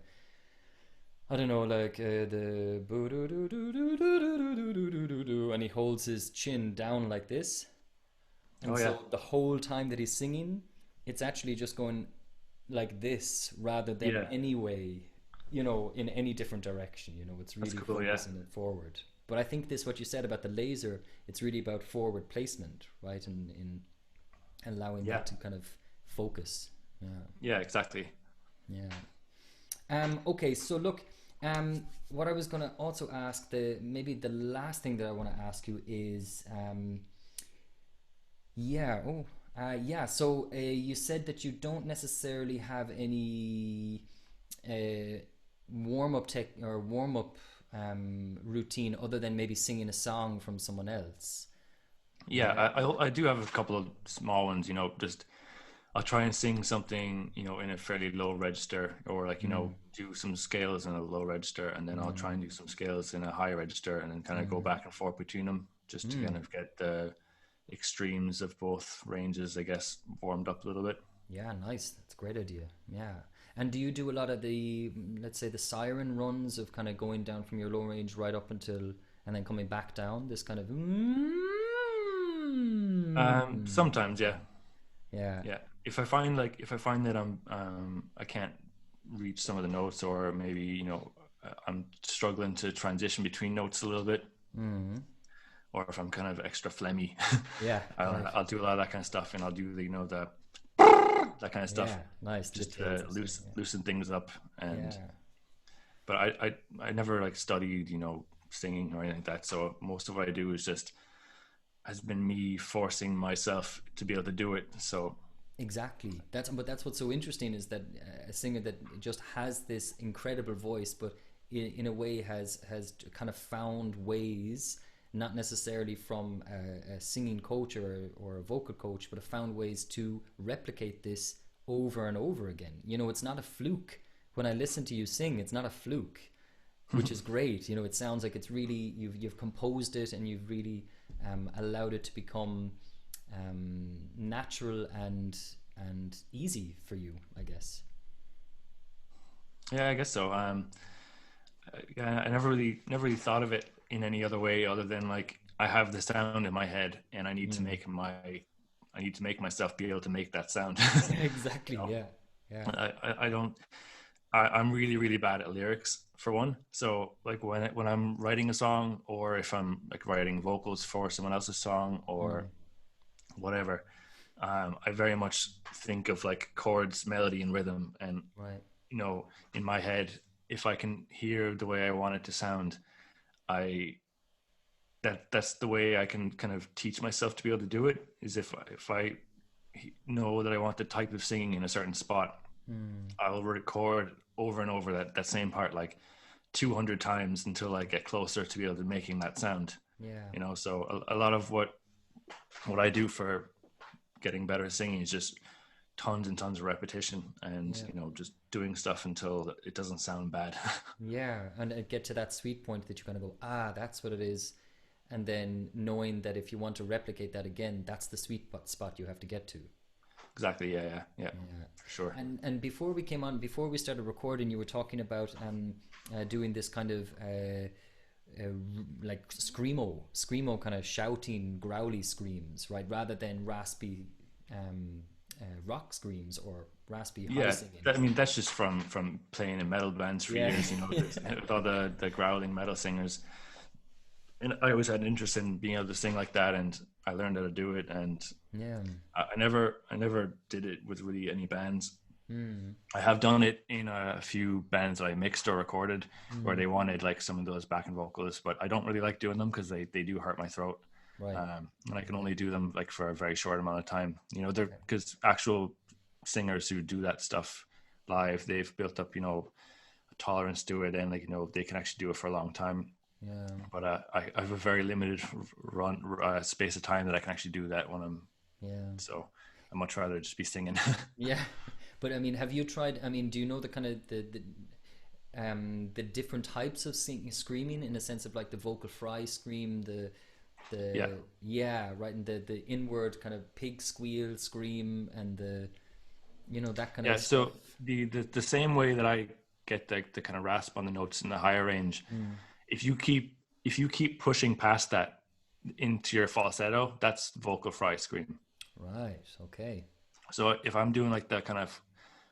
I don't know, like the boo doo doo doo doo doo doo doo doo doo doo doo, and he holds his chin down like this, and Oh yeah, so the whole time that he's singing, it's actually just going like this rather than yeah. any way, in any different direction. It's That's really cool. Yeah, focusing it forward. But I think this, what you said about the laser, it's really about forward placement, right? And in allowing yeah, that to kind of focus. Yeah, yeah. Exactly. yeah. Okay, so look, what I was gonna also ask, maybe the last thing that I want to ask you is, yeah, yeah. So you said that you don't necessarily have any warm up tech or warm up routine other than maybe singing a song from someone else. Yeah, Yeah. I do have a couple of small ones. You know, just I'll try and sing something, you know, in a fairly low register, or like, you know, Mm, do some scales in a low register, and then I'll try mm, and do some scales in a high register, and then kind of go mm, back and forth between them, just to kind mm. of get the extremes of both ranges, I guess, warmed up a little bit. Yeah, nice. That's a great idea. Yeah. And do you do a lot of the, let's say, the siren runs of kind of going down from your low range right up until, and then coming back down? This kind of. Sometimes, yeah, Yeah. yeah. If I find that I can't reach some of the notes, or maybe, you know, I'm struggling to transition between notes a little bit, Mm. or if I'm kind of extra phlegmy, Yeah. Right. I'll do a lot of that kind of stuff, and I'll do the, you know, the that kind of stuff, Yeah. Nice. The just tails to and stuff. loosen things up. And Yeah. but I never like studied, you know, singing or anything like that. So most of what I do is just has been me forcing myself to be able to do it. So Exactly. But that's what's so interesting, is that a singer that just has this incredible voice, but in a way has kind of found ways, not necessarily from a singing coach or a vocal coach, but have found ways to replicate this over and over again. It's not a fluke. When I listen to you sing, it's not a fluke, which is great. It sounds like it's really, you've composed it, and you've really allowed it to become natural and easy for you, I guess. yeah, I guess so. I never really thought of it in any other way other than like I have the sound in my head, and Mm. I need to make myself be able to make that sound. Exactly. You know, Yeah. Yeah. I don't. I'm really really bad at lyrics for one. So like when I'm writing a song, or if I'm like writing vocals for someone else's song or Mm. whatever, I very much think of like chords, melody, and rhythm. And Right. you know, in my head, if I can hear the way I want it to sound, I that's the way I can kind of teach myself to be able to do it, is if I know that I want the type of singing in a certain spot, I'll record over and over that same part like 200 times until I get closer to be able to making that sound. Yeah. You know, so a lot of what I do for getting better at singing is just tons and tons of repetition and Yeah. you know, just doing stuff until it doesn't sound bad. Yeah, and get to that sweet point that you kind of go, ah, that's what it is, and then knowing that if you want to replicate that again, that's the sweet spot you have to get to. Exactly. Yeah, for sure. And before we started recording, you were talking about doing this kind of like screamo kind of shouting, growly screams, right? Rather than raspy rock screams or raspy high singing. I mean, that's just from playing in metal bands for years, you know, with all the growling metal singers. And I always had an interest in being able to sing like that, and I learned how to do it. And I never did it with really any bands. I have done it in a few bands that I mixed or recorded where they wanted like some of those backing vocals, but I don't really like doing them because they do hurt my throat. Right. And I can only do them like for a very short amount of time, you know, because actual singers who do that stuff live, they've built up, you know, a tolerance to it, and like, you know, they can actually do it for a long time. Yeah. But I have a very limited space of time that I can actually do that when I'm. Yeah. So I'd much rather just be singing. Yeah. But I mean, have you tried? I mean, do you know the kind of the different types of screaming, in a sense of like the vocal fry scream, right, and the inward kind of pig squeal scream, and the, you know, that kind of stuff. So the same way that I get the kind of rasp on the notes in the higher range, if you keep pushing past that into your falsetto, that's vocal fry scream. Right. Okay. So if I'm doing like that kind of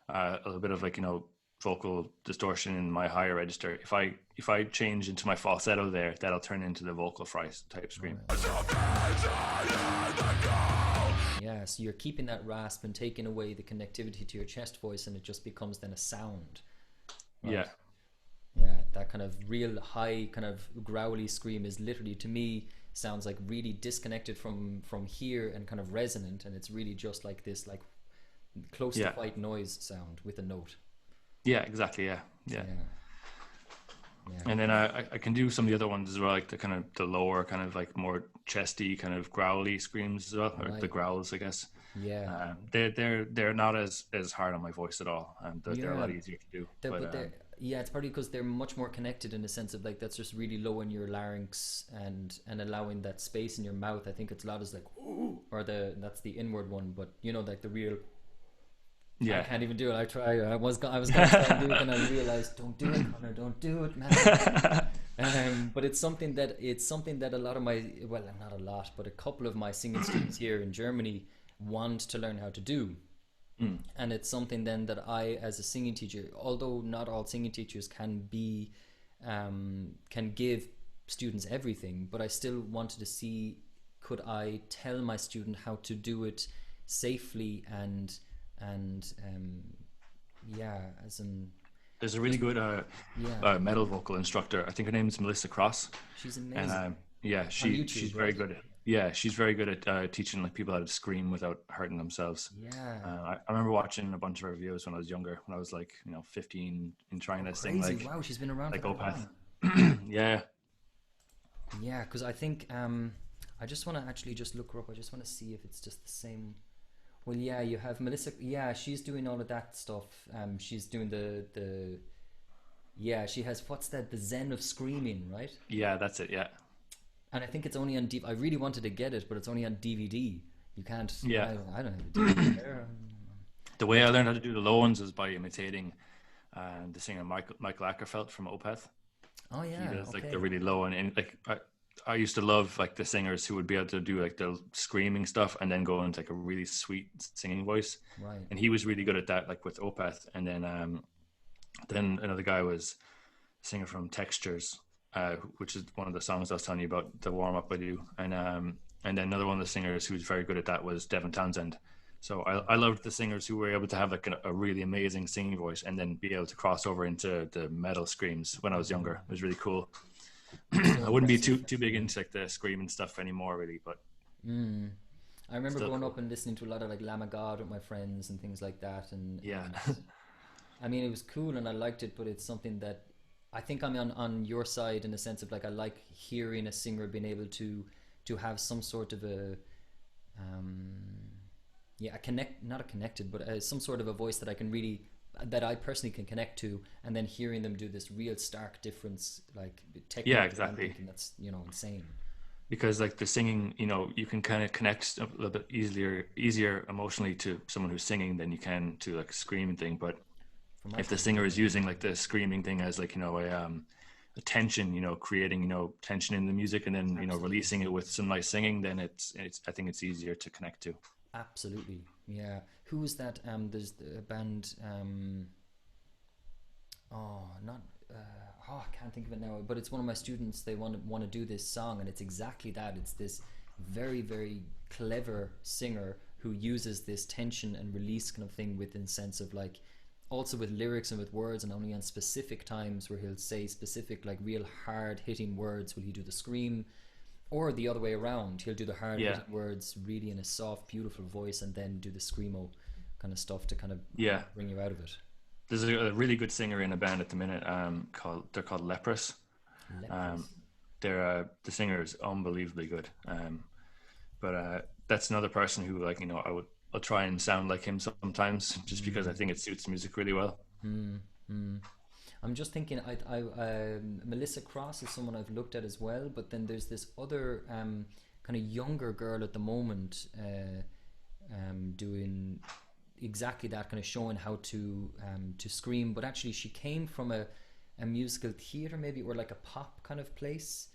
a little bit of like, you know, vocal distortion in my higher register, if I change into my falsetto there, that'll turn into the vocal fry type scream. Yeah, so you're keeping that rasp and taking away the connectivity to your chest voice, and it just becomes then a sound. Right? Yeah, that kind of real high kind of growly scream is literally, to me, sounds like really disconnected from here and kind of resonant, and it's really just like this like close to white noise sound with a note. Yeah. And then I can do some of the other ones as well, like the kind of the lower kind of like more chesty kind of growly screams as well, or the growls, I guess. Yeah. They're not as hard on my voice at all, and they're a lot easier to do. It's probably because they're much more connected in the sense of like that's just really low in your larynx and allowing that space in your mouth. I think it's loud as like ooh, or that's the inward one, but you know, like the real. I can't even do it. I try. I was going to try and do it, and I realized, don't do it, Conor. Don't do it, man. But it's something that a lot of my, well, not a lot, but a couple of my singing students here in Germany want to learn how to do. And it's something then that I, as a singing teacher, although not all singing teachers can give students everything, but I still wanted to see, could I tell my student how to do it safely and there's a really good metal vocal instructor. I think her name is Melissa Cross. She's amazing. And she's very good at she's very good at teaching like people how to scream without hurting themselves. I remember watching a bunch of her videos when I was younger, when I was like, you know, 15, and trying to sing like, wow, she's been around like for Opeth. Because I think I just want to actually just look her up. I just want to see if it's just the same. Well, yeah, you have Melissa. Yeah, she's doing all of that stuff. She's doing she has, what's that? The Zen of Screaming, right? Yeah, that's it. Yeah. And I think it's only on DVD. I really wanted to get it, but it's only on DVD. You can't. Yeah. I don't have a DVD there. The way I learned how to do the low ones is by imitating the singer Michael Ackerfeld from Opeth. Oh yeah. He does like the really low and like. I used to love like the singers who would be able to do like the screaming stuff and then go into like a really sweet singing voice. Right. And he was really good at that, like with Opeth. And then another guy was a singer from Textures, which is one of the songs I was telling you about, the warm up I do. And then another one of the singers who was very good at that was Devin Townsend. So I loved the singers who were able to have like a really amazing singing voice and then be able to cross over into the metal screams when I was younger. It was really cool. So I wouldn't be impressive. too big into like the screaming stuff anymore, really. But I remember still growing cool. up and listening to a lot of like Lamb of God with my friends and things like that, Yeah, and I mean, it was cool and I liked it, but it's something that I think I'm on your side in the sense of like I like hearing a singer being able to have some sort of a um, yeah, a connect, not a connected, but some sort of a voice that I can really, that I personally can connect to, and then hearing them do this real stark difference, like yeah, technically, I'm exactly. thinking that's, you know, insane. Because like the singing, you know, you can kind of connect a little bit easier emotionally to someone who's singing than you can to like a screaming thing. But From my if the point of view, singer is yeah. using like the screaming thing as like, you know, a tension, you know, creating, you know, tension in the music and then, you know, Absolutely. releasing it with some nice singing, then it's I think it's easier to connect to. Absolutely. Yeah. Who is that? There's a band. Oh, not. I can't think of it now. But it's one of my students. They want to do this song, and it's exactly that. It's this very very clever singer who uses this tension and release kind of thing within sense of like, also with lyrics and with words, and only on specific times where he'll say specific like real hard hitting words will he do the scream, or the other way around. He'll do the hard Yeah, hitting words really in a soft, beautiful voice, and then do the screamo kind of stuff to kind of yeah. bring you out of it. There's a really good singer in a band at the minute. They're called Leprous. Um, Leprous. the singer is unbelievably good. But that's another person who, like, you know, I'll try and sound like him sometimes, just because I Mm, think it suits the music really well. mm, mm. I'm just thinking, Melissa Cross is someone I've looked at as well, but then there's this other kind of younger girl at the moment doing exactly that, kind of showing how to scream. But actually, she came from a musical theater, maybe, or like a pop kind of place,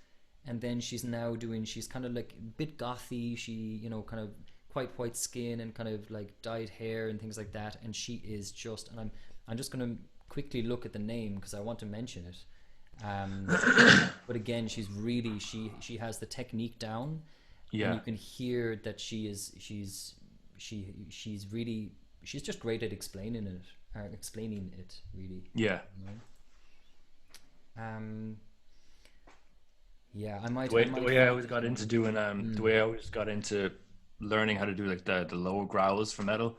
and then she's now doing. She's kind of like a bit gothy. She, you know, kind of quite white skin and kind of like dyed hair and things like that. And she is just, and I'm just gonna quickly look at the name because I want to mention it. Um, but again, she's really, she has the technique down, and Yeah, you can hear that she's really, she's just great at explaining it really, yeah. you know. Yeah, The I might way I find always it got and into doing the mm, way I always got into learning how to do like the low growls for metal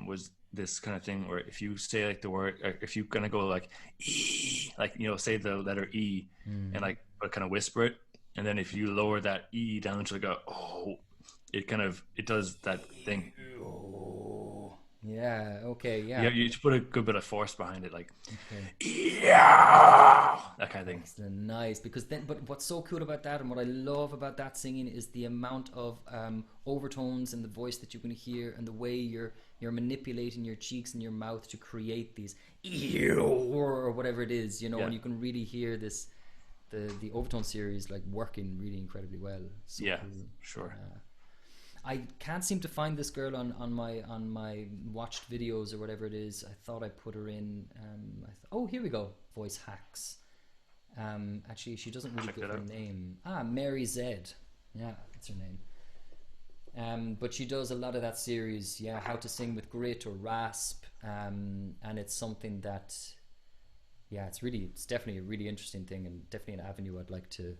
was this kind of thing where if you say like the word, if you kind of go like e, like, you know, say the letter E and mm. like but kind of whisper it, and then if you lower that E down to like a oh, it kind of it does that thing. Oh, yeah, okay, You yeah, have, you just put a good bit of force behind it, like okay. yeah, that kind of thing. Excellent, nice. Because then, but what's so cool about that, and what I love about that singing, is the amount of overtones in the voice that you can hear, and the way you're manipulating your cheeks and your mouth to create these or whatever it is, you know, Yeah, and you can really hear this the overtone series like working really incredibly well. So yeah, cool. sure. Yeah. I can't seem to find this girl on my watched videos or whatever it is. I thought I put her in. Oh, here we go. Voice hacks. Actually, she doesn't really Check give that her out. name. Mary Zed. Yeah, that's her name. But she does a lot of that series. Yeah, How to Sing with Grit or Rasp. And it's something that, yeah, it's definitely a really interesting thing, and definitely an avenue I'd like to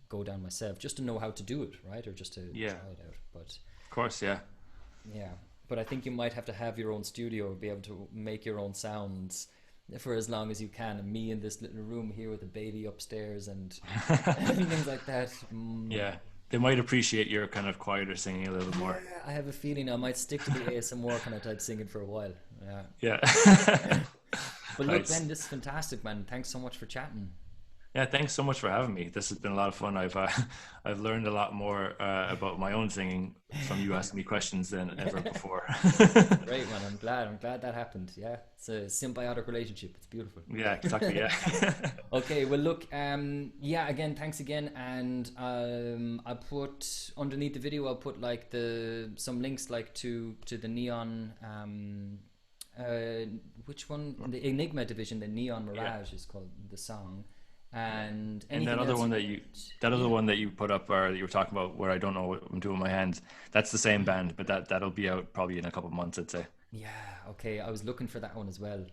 go down myself, just to know how to do it, right, or just to Yeah, try it out. But of course, yeah. yeah, but I think you might have to have your own studio, be able to make your own sounds for as long as you can. And me in this little room here with a baby upstairs and, and things like that. Yeah, they might appreciate your kind of quieter singing a little bit Yeah, more. I have a feeling I might stick to the ASMR kind of type singing for a while. Yeah. Yeah. But look, Nice. Ben, this is fantastic, man. Thanks so much for chatting. Yeah, thanks so much for having me. This has been a lot of fun. I've I've learned a lot more about my own singing from you asking me questions than ever before. Great, man. I'm glad that happened. Yeah, it's a symbiotic relationship. It's beautiful. Yeah, exactly. Yeah. Okay, well, look, yeah, again, thanks again, and I'll put underneath the video. I'll put like some links like to the Neon, uh, which one? The Enigma Division, the Neon Yeah. Mirage is called the song, and And that anything other else one you that want. that other Yeah, one that you put up or that you were talking about where I don't know what I'm doing with my hands, that's the same band, but that'll be out probably in a couple of months, I'd say. yeah, okay. I was looking for that one as well.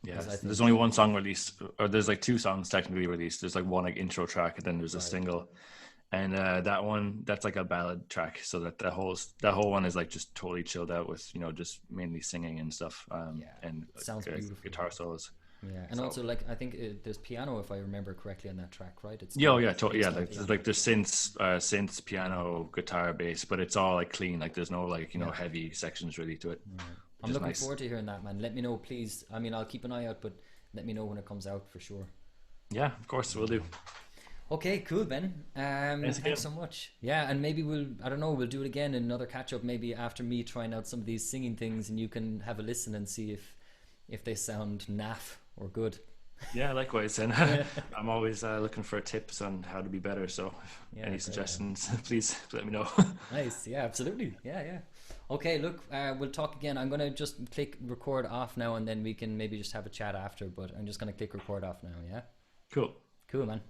Yeah, 'Cause I think- there's only one song released, or there's like two songs technically released. There's like one like intro track, and then there's a single, and that one, that's like a ballad track. So that whole one is like just totally chilled out with, you know, just mainly singing and stuff, and sounds beautiful. guitar solos. Yeah, and also like I think there's piano, if I remember correctly, on that track, right? It's Yeah, it's yeah, on like piano. there's synths, piano, guitar, bass, but it's all like clean. Like there's no like, you know, heavy sections really to it. I'm looking forward to hearing that, man. Let me know, please. I mean, I'll keep an eye out, but let me know when it comes out for sure. Yeah, of course, we'll do. Okay, cool, Ben. again. Thanks so much. Yeah, and maybe we'll do it again in another catch up, maybe after me trying out some of these singing things, and you can have a listen and see if they sound naff or good. Yeah, likewise. And I'm always looking for tips on how to be better. So any great, suggestions, please let me know. Nice. Yeah, absolutely. Yeah. Okay, look, we'll talk again. I'm going to just click record off now, and then we can maybe just have a chat after, but I'm just going to click record off now, yeah? Cool. Cool, man.